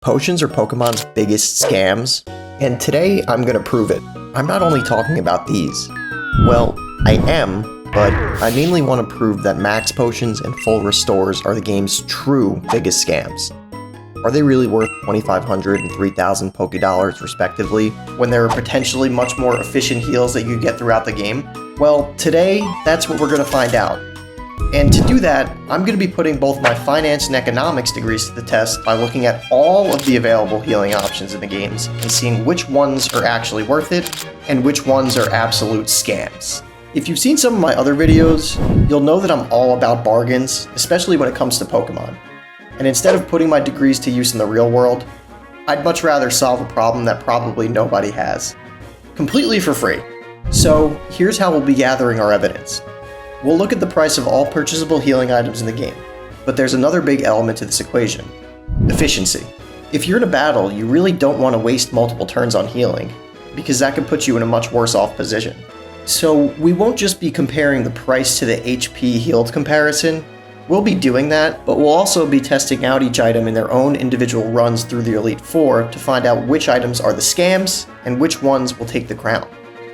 Potions are Pokemon's biggest scams, and today I'm gonna prove it. I'm not only talking about these. Well, I am, but I mainly want to prove that max potions and full restores are the game's true biggest scams. Are they really worth 2,500 and 3,000 Pokédollars respectively, when there are potentially much more efficient heals that you get throughout the game? Well, today, that's what we're gonna find out. And to do that, I'm going to be putting both my finance and economics degrees to the test by looking at all of the available healing options in the games and seeing which ones are actually worth it and which ones are absolute scams. If you've seen some of my other videos, you'll know that I'm all about bargains, especially when it comes to Pokemon. And instead of putting my degrees to use in the real world, I'd much rather solve a problem that probably nobody has, completely for free. So here's how we'll be gathering our evidence. We'll look at the price of all purchasable healing items in the game, but there's another big element to this equation: efficiency. If you're in a battle, you really don't want to waste multiple turns on healing, because that could put you in a much worse off position. So we won't just be comparing the price to the HP healed comparison. We'll be doing that, but we'll also be testing out each item in their own individual runs through the Elite Four to find out which items are the scams and which ones will take the crown.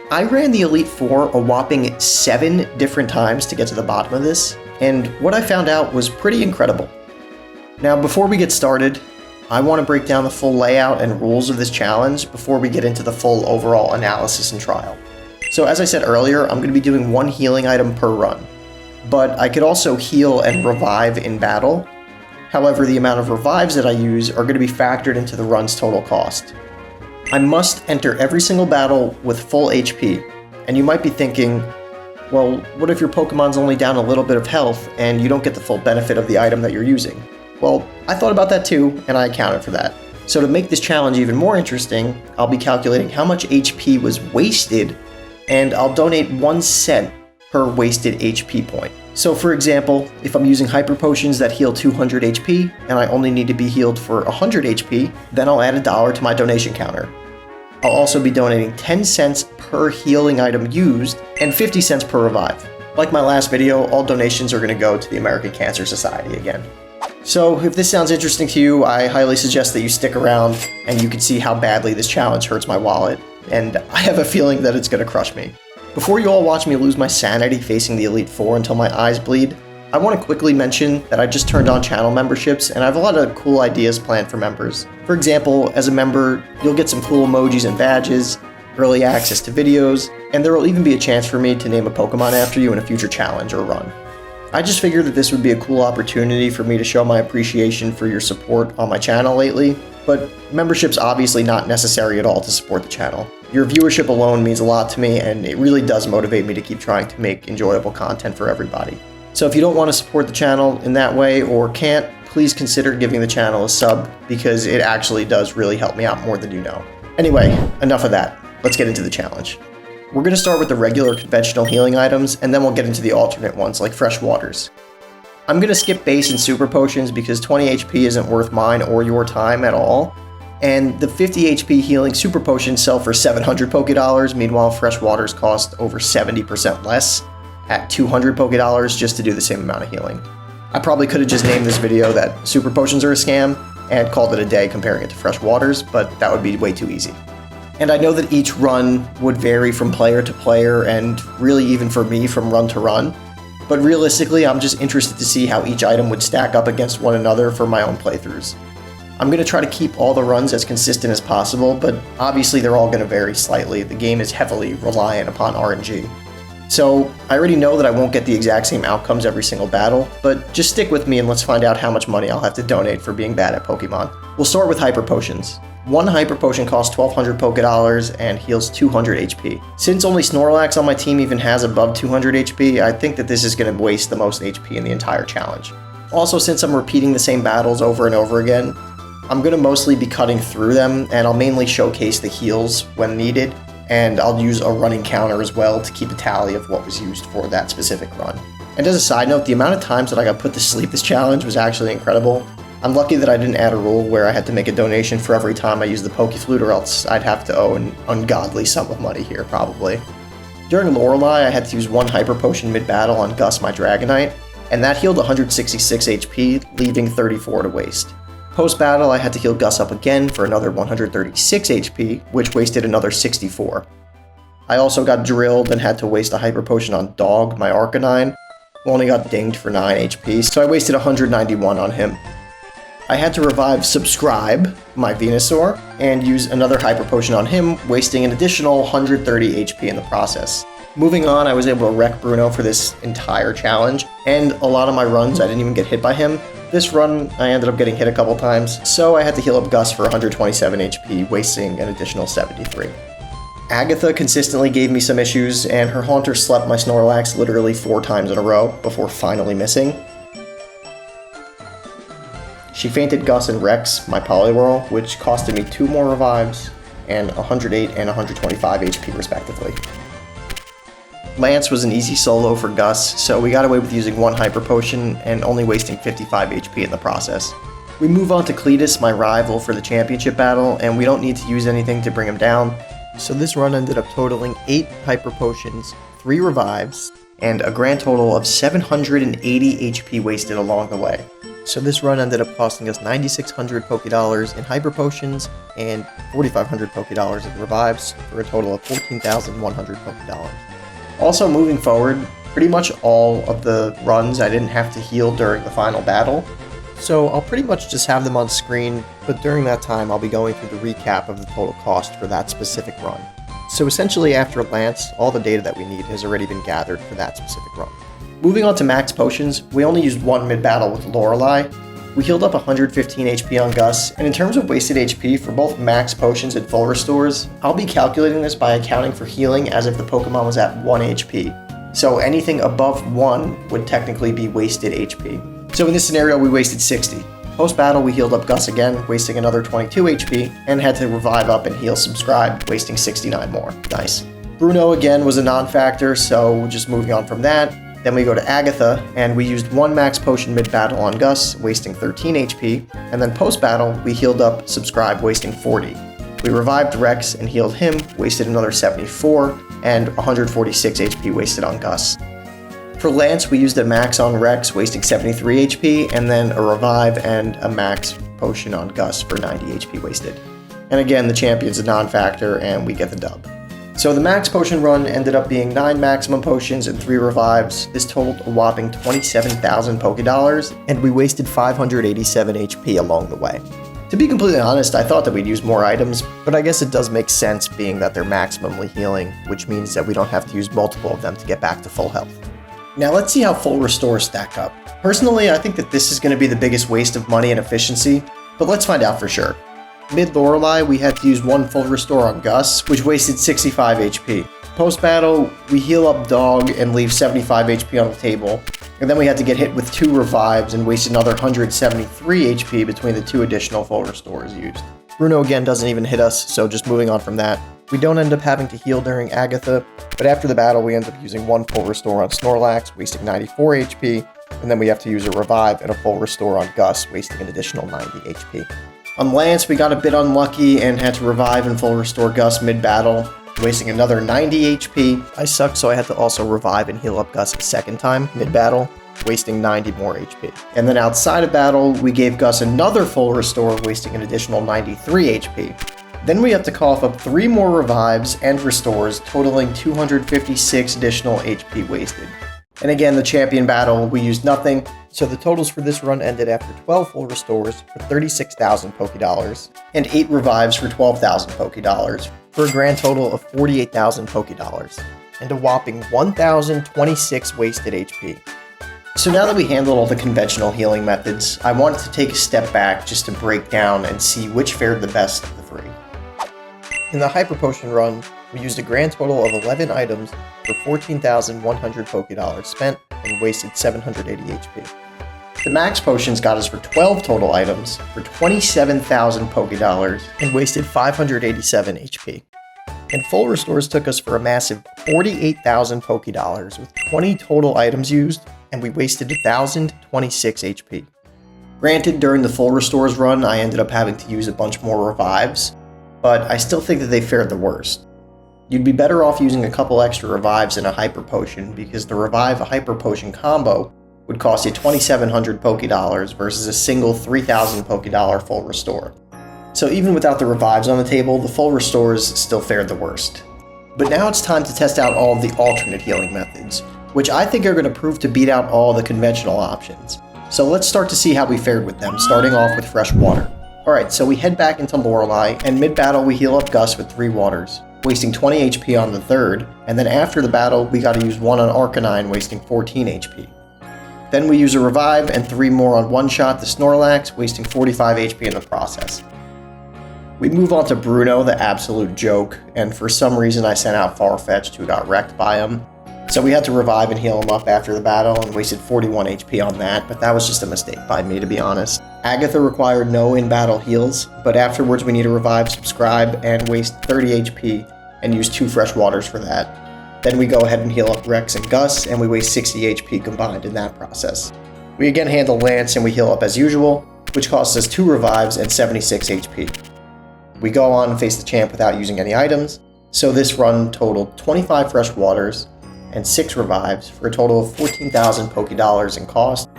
I ran the Elite Four a whopping 7 different times to get to the bottom of this, and what I found out was pretty incredible. Now, before we get started, I want to break down the full layout and rules of this challenge before we get into the full overall analysis and trial. So as I said earlier, I'm going to be doing 1 healing item per run, but I could also heal and revive in battle. However, the amount of revives that I use are going to be factored into the run's total cost. I must enter every single battle with full HP, and you might be thinking, well, what if your Pokemon's only down a little bit of health and you don't get the full benefit of the item that you're using? Well, I thought about that too, and I accounted for that. So to make this challenge even more interesting, I'll be calculating how much HP was wasted, and I'll donate 1 cent per wasted HP point. So for example, if I'm using Hyper Potions that heal 200 HP, and I only need to be healed for 100 HP, then I'll add $1 to my donation counter. I'll also be donating 10 cents per healing item used, and 50 cents per revive. Like my last video, all donations are going to go to the American Cancer Society again. So if this sounds interesting to you, I highly suggest that you stick around, and you can see how badly this challenge hurts my wallet, and I have a feeling that it's going to crush me. Before you all watch me lose my sanity facing the Elite Four until my eyes bleed, I want to quickly mention that I just turned on channel memberships and I have a lot of cool ideas planned for members. For example, as a member, you'll get some cool emojis and badges, early access to videos, and there will even be a chance for me to name a Pokemon after you in a future challenge or run. I just figured that this would be a cool opportunity for me to show my appreciation for your support on my channel lately, but membership's obviously not necessary at all to support the channel. Your viewership alone means a lot to me, and it really does motivate me to keep trying to make enjoyable content for everybody. So if you don't want to support the channel in that way or can't, please consider giving the channel a sub, because it actually does really help me out more than you know. Anyway, enough of that. Let's get into the challenge. We're going to start with the regular conventional healing items, and then we'll get into the alternate ones like fresh waters. I'm going to skip base and super potions because 20 HP isn't worth mine or your time at all. And the 50 HP healing super potions sell for 700 Pokédollars, meanwhile fresh waters cost over 70% less at 200 Pokédollars just to do the same amount of healing. I probably could have just named this video that super potions are a scam and called it a day comparing it to fresh waters, but that would be way too easy. And I know that each run would vary from player to player and really even for me from run to run, but realistically I'm just interested to see how each item would stack up against one another for my own playthroughs. I'm going to try to keep all the runs as consistent as possible, but obviously they're all going to vary slightly. The game is heavily reliant upon RNG. So I already know that I won't get the exact same outcomes every single battle, but just stick with me and let's find out how much money I'll have to donate for being bad at Pokemon. We'll start with Hyper Potions. 1 Hyper Potion costs 1,200 Pokédollars and heals 200 HP. Since only Snorlax on my team even has above 200 HP, I think that this is going to waste the most HP in the entire challenge. Also, since I'm repeating the same battles over and over again, I'm going to mostly be cutting through them, and I'll mainly showcase the heals when needed, and I'll use a running counter as well to keep a tally of what was used for that specific run. And as a side note, the amount of times that I got put to sleep this challenge was actually incredible. I'm lucky that I didn't add a rule where I had to make a donation for every time I used the Pokeflute, or else I'd have to owe an ungodly sum of money here, probably. During Lorelei, I had to use 1 Hyper Potion mid-battle on Gus, my Dragonite, and that healed 166 HP, leaving 34 to waste. Post-battle, I had to heal Gus up again for another 136 HP, which wasted another 64. I also got drilled and had to waste a hyper potion on Dog, my Arcanine, who only got dinged for 9 HP, so I wasted 191 on him. I had to revive Subscribe, my Venusaur, and use another hyper potion on him, wasting an additional 130 HP in the process. Moving on, I was able to wreck Bruno for this entire challenge, and a lot of my runs I didn't even get hit by him. This run, I ended up getting hit a couple times, so I had to heal up Gus for 127 HP, wasting an additional 73. Agatha consistently gave me some issues, and her Haunter slept my Snorlax literally 4 times in a row before finally missing. She fainted Gus and Rex, my Poliwhirl, which costed me 2 more revives, and 108 and 125 HP respectively. Lance was an easy solo for Gus, so we got away with using 1 Hyper Potion and only wasting 55 HP in the process. We move on to Cletus, my rival for the championship battle, and we don't need to use anything to bring him down, so this run ended up totaling 8 Hyper Potions, 3 revives, and a grand total of 780 HP wasted along the way. So this run ended up costing us 9,600 Pokédollars in Hyper Potions and 4,500 Pokédollars in revives, for a total of 14,100 Pokédollars. Also, moving forward, pretty much all of the runs I didn't have to heal during the final battle, so I'll pretty much just have them on screen, but during that time I'll be going through the recap of the total cost for that specific run. So essentially after Lance, all the data that we need has already been gathered for that specific run. Moving on to max potions, we only used 1 mid-battle with Lorelei. We healed up 115 HP on Gus, and in terms of wasted HP for both max potions and full restores, I'll be calculating this by accounting for healing as if the Pokemon was at 1 HP. So anything above 1 would technically be wasted HP. So in this scenario, we wasted 60. Post-battle, we healed up Gus again, wasting another 22 HP, and had to revive up and heal Subscribe, wasting 69 more. Nice. Bruno again was a non-factor, so just moving on from that. Then we go to Agatha, and we used 1 max potion mid-battle on Gus, wasting 13 HP, and then post-battle, we healed up Subscribe, wasting 40. We revived Rex and healed him, wasted another 74, and 146 HP wasted on Gus. For Lance, we used a max on Rex, wasting 73 HP, and then a revive and a max potion on Gus for 90 HP wasted. And again, the champion's a non-factor, and we get the dub. So the max potion run ended up being 9 maximum potions and 3 revives. This totaled a whopping 27,000 Pokédollars, and we wasted 587 HP along the way. To be completely honest, I thought that we'd use more items, but I guess it does make sense being that they're maximally healing, which means that we don't have to use multiple of them to get back to full health. Now let's see how full restores stack up. Personally, I think that this is going to be the biggest waste of money and efficiency, but let's find out for sure. Mid-Lorelei, we had to use 1 full restore on Gus, which wasted 65 HP. Post-battle, we heal up Dog and leave 75 HP on the table, and then we had to get hit with 2 revives and waste another 173 HP between the 2 additional full restores used. Bruno again doesn't even hit us, so just moving on from that. We don't end up having to heal during Agatha, but after the battle we end up using 1 full restore on Snorlax, wasting 94 HP, and then we have to use a revive and a full restore on Gus, wasting an additional 90 HP. On Lance, we got a bit unlucky and had to revive and full restore Gus mid-battle, wasting another 90 HP. I sucked, so I had to also revive and heal up Gus a second time mid-battle, wasting 90 more HP. And then outside of battle, we gave Gus another full restore, wasting an additional 93 HP. Then we have to cough up 3 more revives and restores, totaling 256 additional HP wasted. And again, the champion battle, we used nothing, so the totals for this run ended after 12 full restores for 36,000 Pokédollars, and 8 revives for 12,000 Pokédollars, for a grand total of 48,000 Pokédollars, and a whopping 1,026 wasted HP. So now that we handled all the conventional healing methods, I wanted to take a step back just to break down and see which fared the best of the 3. In the Hyper Potion run, we used a grand total of 11 items for 14,100 Pokédollars spent and wasted 780 HP. The max potions got us for 12 total items for 27,000 Pokédollars and wasted 587 HP. And full restores took us for a massive 48,000 Pokédollars with 20 total items used, and we wasted 1,026 HP. Granted, during the full restores run, I ended up having to use a bunch more revives, but I still think that they fared the worst. You'd be better off using a couple extra revives in a Hyper Potion, because the Revive Hyper Potion combo would cost you 2,700 Poké Dollars versus a single 3,000 Poké Dollar full restore. So even without the revives on the table, the full restores still fared the worst. But now it's time to test out all of the alternate healing methods, which I think are going to prove to beat out all the conventional options. So let's start to see how we fared with them, starting off with fresh water. Alright, so we head back into Lorelei, and mid-battle we heal up Gus with 3 waters, wasting 20 HP on the third, and then after the battle we gotta use 1 on Arcanine, wasting 14 HP. Then we use a revive and 3 more on one-shot the Snorlax, wasting 45 HP in the process. We move on to Bruno, the absolute joke, and for some reason I sent out Farfetch'd, who got wrecked by him. So we had to revive and heal him up after the battle and wasted 41 HP on that, but that was just a mistake by me, to be honest. Agatha required no in-battle heals, but afterwards we need to revive, subscribe, and waste 30 HP and use 2 fresh waters for that. Then we go ahead and heal up Rex and Gus, and we waste 60 HP combined in that process. We again handle Lance and we heal up as usual, which costs us 2 revives and 76 HP. We go on and face the champ without using any items, so this run totaled 25 fresh waters and 6 revives for a total of 14,000 Poké Dollars in cost,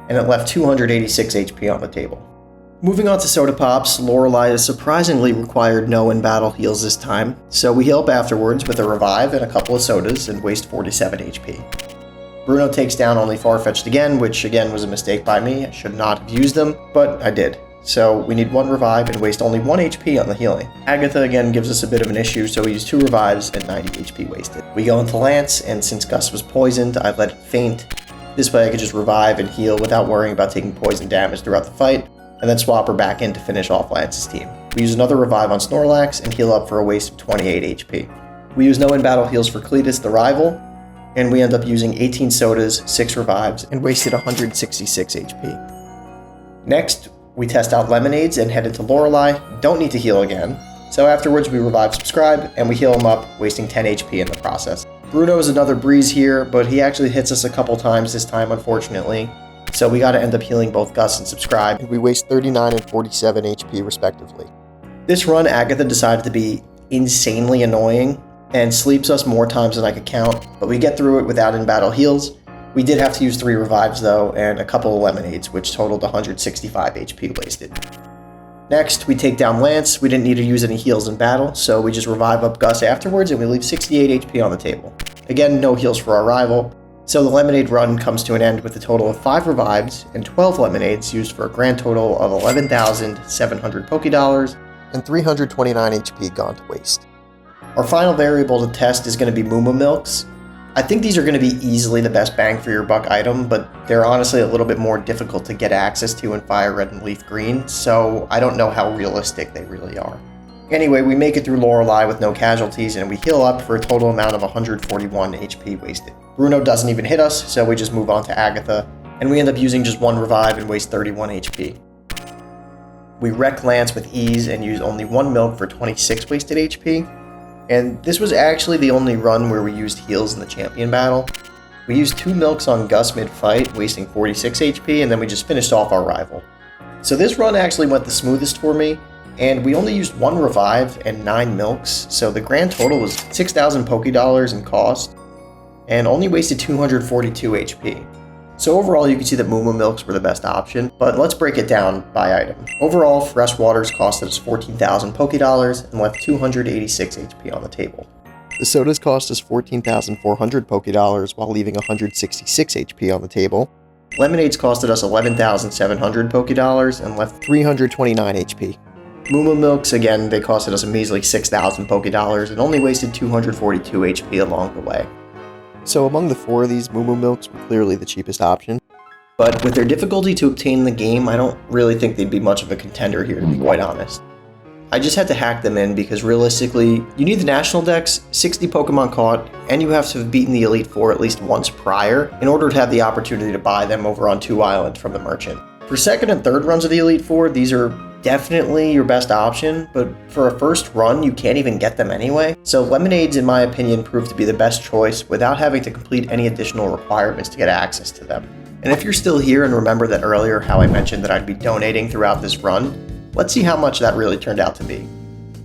and it left 286 HP on the table. Moving on to Soda Pops, Lorelei has surprisingly required no in-battle heals this time, so we heal up afterwards with a revive and a couple of sodas and waste 47 HP. Bruno takes down only Farfetch'd again, which again was a mistake by me. I should not have used them, but I did. So we need 1 revive and waste only 1 HP on the healing. Agatha again gives us a bit of an issue, so we use 2 revives and 90 HP wasted. We go into Lance, and since Gus was poisoned, I let it faint. This way I could just revive and heal without worrying about taking poison damage throughout the fight, and then swap her back in to finish off Lance's team. We use another revive on Snorlax and heal up for a waste of 28 HP. We use no in-battle heals for Cletus, the rival, and we end up using 18 sodas, 6 revives, and wasted 166 HP. Next, we test out Lemonades and head into Lorelei. Don't need to heal again. So afterwards we revive subscribe and we heal him up, wasting 10 HP in the process. Bruno is another breeze here, but he actually hits us a couple times this time, unfortunately. So we gotta end up healing both Gus and subscribe, and we waste 39 and 47 HP respectively. This run, Agatha decided to be insanely annoying and sleeps us more times than I could count, but we get through it without in-battle heals. We did have to use 3 revives though, and a couple of lemonades, which totaled 165 HP wasted. Next, we take down Lance. We didn't need to use any heals in battle, so we just revive up Gus afterwards, and we leave 68 HP on the table. Again, no heals for our rival, so the lemonade run comes to an end with a total of 5 revives and 12 lemonades used for a grand total of 11,700 Poké Dollars and 329 HP gone to waste. Our final variable to test is going to be Moo Milks. I think these are going to be easily the best bang for your buck item, but they're honestly a little bit more difficult to get access to in Fire Red and Leaf Green, so I don't know how realistic they really are. Anyway, we make it through Lorelei with no casualties, and we heal up for a total amount of 141 HP wasted. Bruno doesn't even hit us, so we just move on to Agatha, and we end up using just 1 revive and waste 31 HP. We wreck Lance with ease and use only 1 milk for 26 wasted HP. And this was actually the only run where we used heals in the champion battle. We used 2 milks on Gus mid-fight, wasting 46 HP, and then we just finished off our rival. So this run actually went the smoothest for me, and we only used 1 revive and 9 milks, so the grand total was 6,000 Poké Dollars in cost, and only wasted 242 HP. So overall, you can see that Moo Milks were the best option, but let's break it down by item. Overall, fresh waters costed us 14,000 Poké Dollars and left 286 HP on the table. The sodas cost us 14,400 Poké Dollars while leaving 166 HP on the table. Lemonades costed us 11,700 Poké Dollars and left 329 HP. Moo Milks, again, they costed us a measly 6,000 Poké Dollars and only wasted 242 HP along the way. So among the 4 of these, Moo Milks were clearly the cheapest option. But with their difficulty to obtain in the game, I don't really think they'd be much of a contender here, to be quite honest. I just had to hack them in because realistically, you need the national dex, 60 Pokemon caught, and you have to have beaten the Elite Four at least once prior in order to have the opportunity to buy them over on 2 Island from the merchant. For second and third runs of the Elite Four, these are definitely your best option, but for a first run, you can't even get them anyway. So Lemonades, in my opinion, proved to be the best choice without having to complete any additional requirements to get access to them. And if you're still here and remember that earlier how I mentioned that I'd be donating throughout this run, let's see how much that really turned out to be.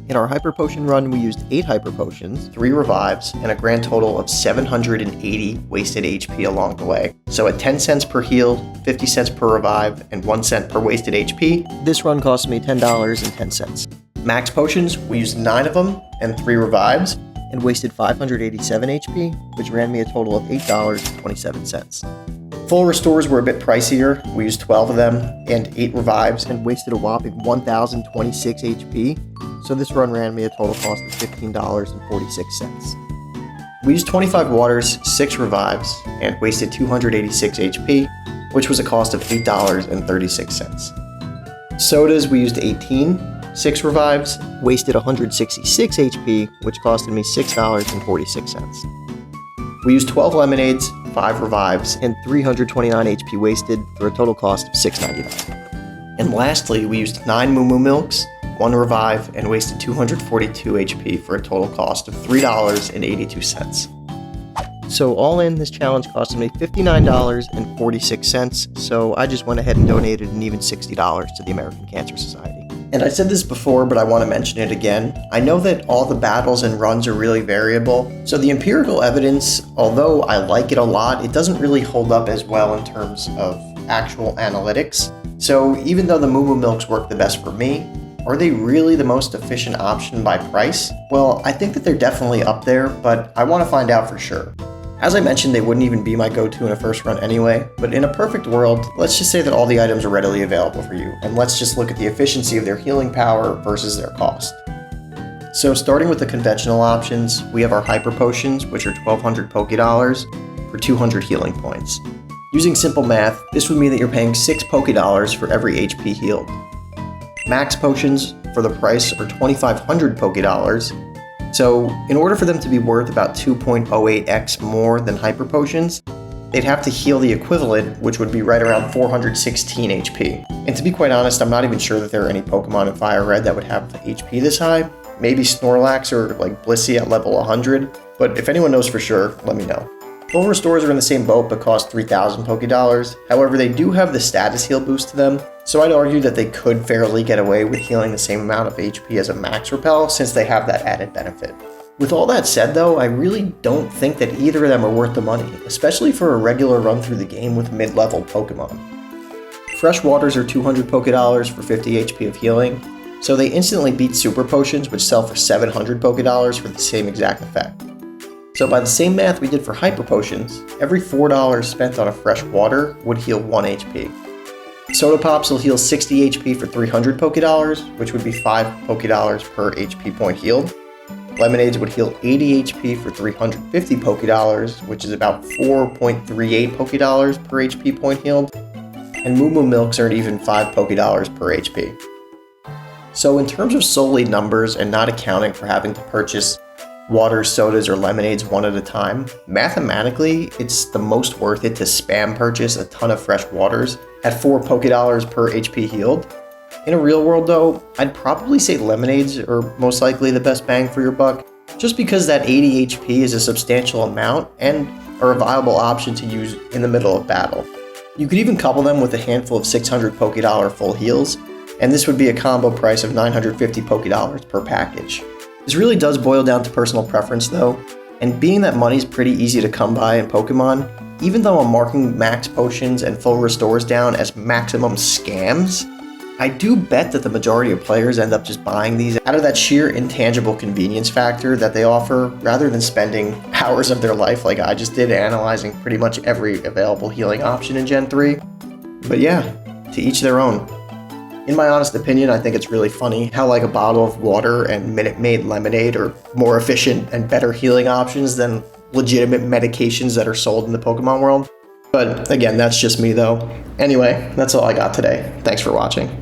In our Hyper Potion run, we used 8 Hyper Potions, 3 Revives, and a grand total of 780 wasted HP along the way. So at 10 cents per heal, 50 cents per revive, and 1 cent per wasted HP, this run cost me $10.10. Max Potions, we used 9 of them and 3 Revives, and wasted 587 HP, which ran me a total of $8.27. Full restores were a bit pricier. We used 12 of them and 8 revives and wasted a whopping 1,026 HP, so this run ran me a total cost of $15.46. We used 25 waters, 6 revives, and wasted 286 HP, which was a cost of $8.36. Sodas, we used 18, 6 revives, wasted 166 HP, which costed me $6.46. We used 12 lemonades, 5 revives, and 329 HP wasted for a total cost of $6.99. And lastly, we used 9 Moo Moo Milks, 1 revive, and wasted 242 HP for a total cost of $3.82. So all in, this challenge costed me $59.46, so I just went ahead and donated an even $60 to the American Cancer Society. And I said this before, but I want to mention it again. I know that all the battles and runs are really variable, so the empirical evidence, although I like it a lot, it doesn't really hold up as well in terms of actual analytics. So even though the Moo Moo Milks work the best for me, are they really the most efficient option by price? Well, I think that they're definitely up there, but I want to find out for sure. As I mentioned, they wouldn't even be my go-to in a first run anyway, but in a perfect world, let's just say that all the items are readily available for you, and let's just look at the efficiency of their healing power versus their cost. So starting with the conventional options, we have our Hyper Potions, which are 1,200 Poké Dollars for 200 healing points. Using simple math, this would mean that you're paying 6 Poké Dollars for every HP healed. Max Potions, for the price, are 2,500 Poké Dollars. So, in order for them to be worth about 2.08x more than Hyper Potions, they'd have to heal the equivalent, which would be right around 416 HP. And to be quite honest, I'm not even sure that there are any Pokemon in Fire Red that would have HP this high. Maybe Snorlax or like Blissey at level 100, but if anyone knows for sure, let me know. Full restores are in the same boat but cost 3,000 Poké Dollars. However, they do have the status heal boost to them, so I'd argue that they could fairly get away with healing the same amount of HP as a Max Repel since they have that added benefit. With all that said though, I really don't think that either of them are worth the money, especially for a regular run through the game with mid-level Pokemon. Fresh Waters are 200 Poké Dollars for 50 HP of healing, so they instantly beat Super Potions, which sell for 700 Poké Dollars for the same exact effect. So by the same math we did for Hyper Potions, every $4 spent on a Fresh Water would heal 1 HP. Soda Pops will heal 60 HP for 300 Poké Dollars, which would be 5 Poké Dollars per HP point healed. Lemonades would heal 80 HP for 350 Poké Dollars, which is about 4.38 Poké Dollars per HP point healed. And Moo Moo Milks earn even 5 Poké Dollars per HP. So in terms of solely numbers and not accounting for having to purchase waters, sodas, or lemonades one at a time, mathematically, it's the most worth it to spam purchase a ton of fresh waters at 4 Poké Dollars per HP healed. In a real world though, I'd probably say lemonades are most likely the best bang for your buck, just because that 80 HP is a substantial amount and are a viable option to use in the middle of battle. You could even couple them with a handful of 600 Poké Dollar full heals, and this would be a combo price of 950 Poké Dollars per package. This really does boil down to personal preference though, and being that money's pretty easy to come by in Pokemon, even though I'm marking Max Potions and Full Restores down as maximum scams, I do bet that the majority of players end up just buying these out of that sheer intangible convenience factor that they offer, rather than spending hours of their life like I just did analyzing pretty much every available healing option in Gen 3. But yeah, to each their own. In my honest opinion, I think it's really funny how like a bottle of water and Minute Maid lemonade are more efficient and better healing options than legitimate medications that are sold in the Pokemon world. But again, that's just me though. Anyway, that's all I got today. Thanks for watching.